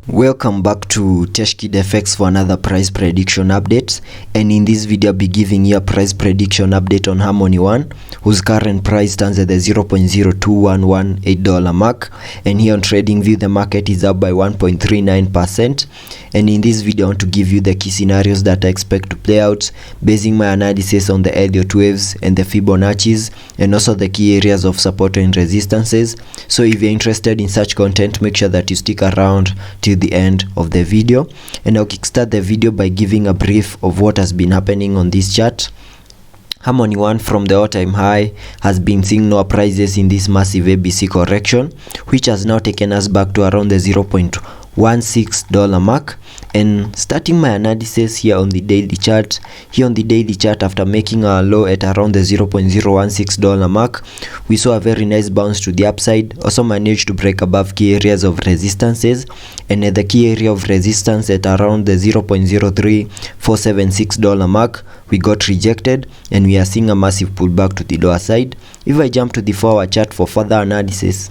Welcome back to Teshkid FX for another price prediction update, and in this video I'll be giving you a price prediction update on Harmony One, whose current price stands at the $0.02118 mark, and here on TradingView the market is up by 1.39%. And in this video I want to give you the key scenarios that I expect to play out, basing my analysis on the Elliot waves and the Fibonacci's, and also the key areas of support and resistances. So if you're interested in such content, make sure that you stick around till the end of the video, and I'll kickstart the video by giving a brief of what has been happening on this chart. Harmony One from the all-time high has been seeing lower prices in this massive ABC correction, which has now taken us back to around the $0.16 mark. And starting my analysis here on the daily chart, after making a low at around the $0.016 mark, we saw a very nice bounce to the upside, also managed to break above key areas of resistances, and at the key area of resistance at around the $0.03476 mark, we got rejected, and we are seeing a massive pullback to the lower side. If I jump to the 4-hour chart for further analysis,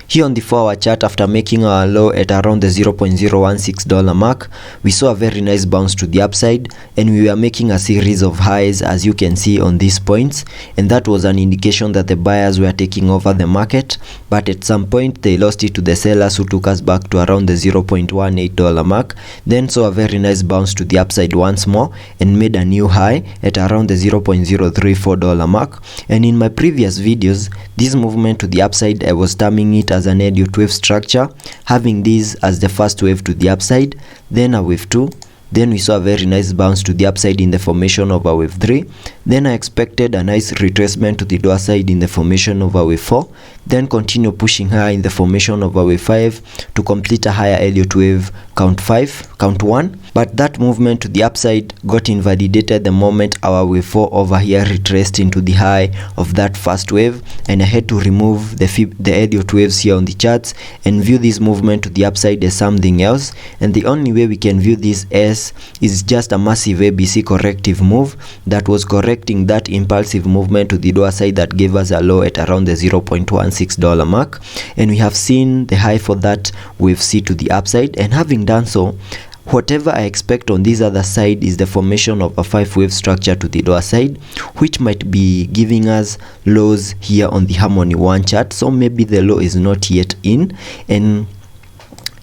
here on the 4-hour chart, after making a low at around the $0.016 mark, we saw a very nice bounce to the upside, and we were making a series of highs, as you can see on these points, and that was an indication that the buyers were taking over the market. But at some point they lost it to the sellers, who took us back to around the $0.18 mark, then saw a very nice bounce to the upside once more and made a new high at around the $0.034 mark. And in my previous videos, this movement to the upside, I was terming it as an Elliot wave structure, having this as the first wave to the upside, then a wave 2, then we saw a very nice bounce to the upside in the formation of a wave 3, then I expected a nice retracement to the lower side in the formation of a wave 4, then continue pushing higher in the formation of a wave 5 to complete a higher Elliot wave count 1, but that movement to the upside got invalidated the moment our wave 4 over here retraced into the high of that first wave, and I had to remove the Elliot waves here on the charts and view this movement to the upside as something else. And the only way we can view this as is just a massive ABC corrective move that was correcting that impulsive movement to the lower side that gave us a low at around the $0.16 mark, and we have seen the high for that wave C to the upside. And having done so, whatever I expect on this other side is the formation of a 5-wave structure to the lower side, which might be giving us lows here on the Harmony One chart. So maybe the low is not yet in, and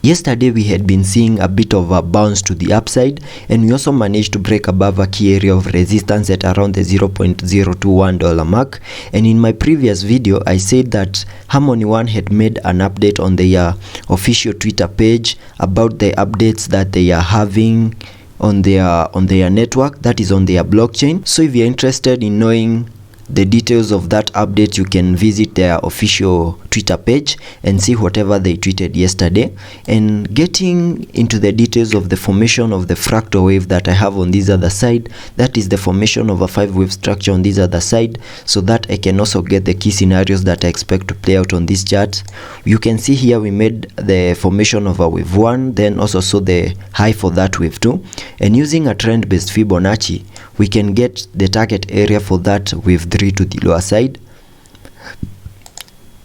yesterday we had been seeing a bit of a bounce to the upside, and we also managed to break above a key area of resistance at around the $0.021 mark. And in my previous video I said that Harmony One had made an update on their official Twitter page about the updates that they are having on their network, that is on their blockchain. So if you're interested in knowing the details of that update, you can visit their official Twitter page and see whatever they tweeted yesterday. And getting into the details of the formation of the fractal wave that I have on this other side, that is the formation of a 5-wave structure on this other side, so that I can also get the key scenarios that I expect to play out on this chart. You can see here we made the formation of a wave 1, then also saw the high for that wave 2, and using a trend-based Fibonacci, we can get the target area for that wave 3 to the lower side.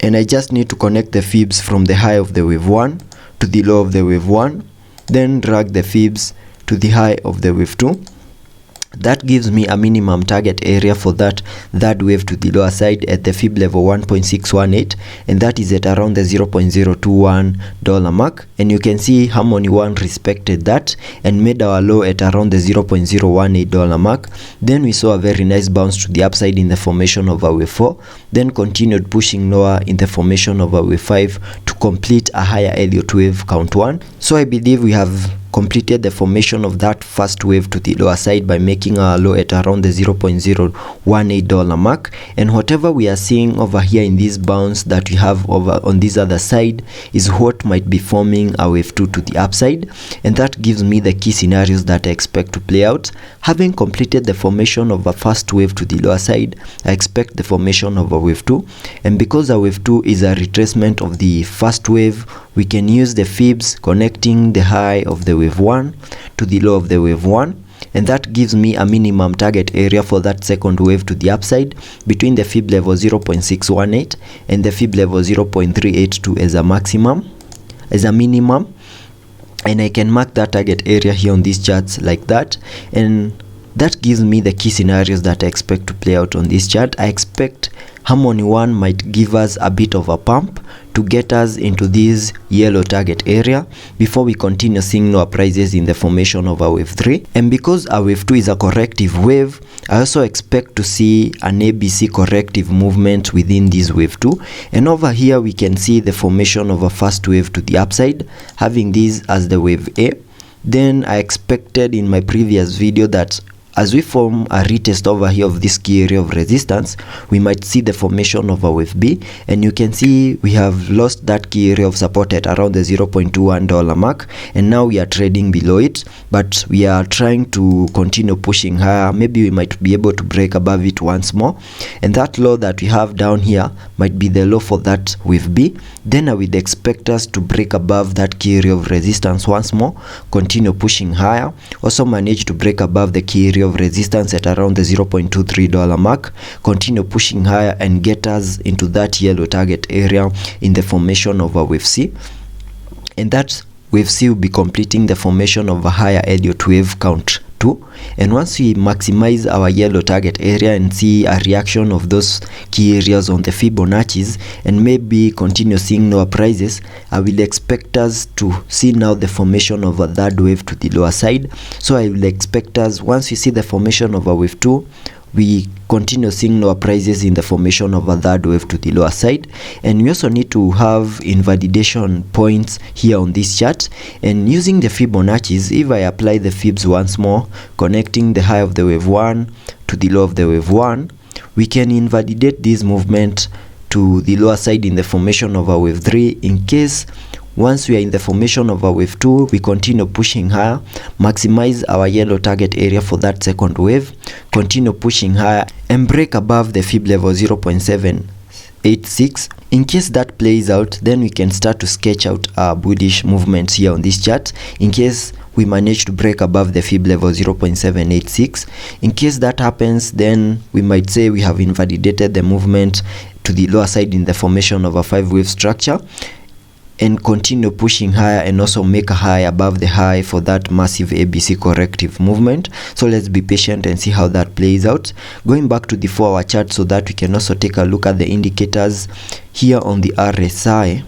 And I just need to connect the fibs from the high of the wave 1 to the low of the wave 1, then drag the fibs to the high of the wave 2. That gives me a minimum target area for that third wave to the lower side at the fib level 1.618, and that is at around the $0.021 mark. And you can see Harmony One respected that and made our low at around the $0.018 mark. Then we saw a very nice bounce to the upside in the formation of a wave 4, then continued pushing lower in the formation of a wave 5 to complete a higher Elliot wave count 1. So I believe we have completed the formation of that first wave to the lower side by making a low at around the $0.018 mark, and whatever we are seeing over here in this bounce that we have over on this other side is what might be forming a wave 2 to the upside, and that gives me the key scenarios that I expect to play out. Having completed the formation of a first wave to the lower side, I expect the formation of a wave 2, and because a wave 2 is a retracement of the first wave, we can use the fibs connecting the high of the wave 1 to the low of the wave 1, and that gives me a minimum target area for that second wave to the upside between the fib level 0.618 and the fib level 0.382 as a minimum, and I can mark that target area here on these charts like that, and that gives me the key scenarios that I expect to play out on this chart. I expect Harmony 1 might give us a bit of a pump to get us into this yellow target area before we continue seeing lower prices in the formation of a wave 3. And because our wave 2 is a corrective wave, I also expect to see an ABC corrective movement within this wave 2. And over here we can see the formation of a first wave to the upside, having this as the wave A. Then I expected in my previous video that as we form a retest over here of this key area of resistance, we might see the formation of a wave B, and you can see we have lost that key area of support at around the $0.21 mark, and now we are trading below it, but we are trying to continue pushing higher. Maybe we might be able to break above it once more, and that low that we have down here might be the low for that wave B. Then I would expect us to break above that key area of resistance once more, continue pushing higher, also manage to break above the key area of resistance at around the $0.23 mark, continue pushing higher and get us into that yellow target area in the formation of a wave C, and that wave C will be completing the formation of a higher Elliot wave count 2. And once we maximize our yellow target area and see a reaction of those key areas on the Fibonacci's and maybe continue seeing lower prices, I will expect us to see now the formation of a third wave to the lower side. So I will expect us, once we see the formation of a wave 2, we continue seeing lower prices in the formation of a third wave to the lower side. And we also need to have invalidation points here on this chart, and using the Fibonacci's, if I apply the fibs once more, connecting the high of the wave 1 to the low of the wave 1, we can invalidate this movement to the lower side in the formation of a wave 3 in case once we are in the formation of a wave 2, we continue pushing higher, maximize our yellow target area for that second wave, continue pushing higher and break above the fib level 0.786. In case that plays out, then we can start to sketch out a bullish movement here on this chart in case we manage to break above the fib level 0.786. In case that happens, then we might say we have invalidated the movement to the lower side in the formation of a 5-wave structure, and continue pushing higher and also make a high above the high for that massive ABC corrective movement. So let's be patient and see how that plays out. Going back to the 4-hour chart so that we can also take a look at the indicators here on the RSI.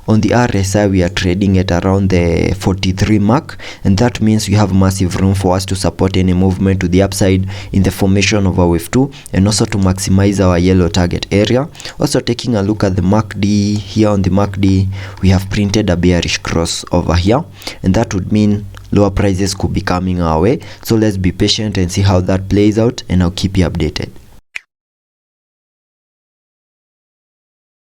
On the RSI, we are trading at around the 43 mark, and that means we have massive room for us to support any movement to the upside in the formation of our wave 2 and also to maximize our yellow target area. Also taking a look at the MACD, here on the MACD we have printed a bearish cross over here, and that would mean lower prices could be coming our way. So let's be patient and see how that plays out, and I'll keep you updated.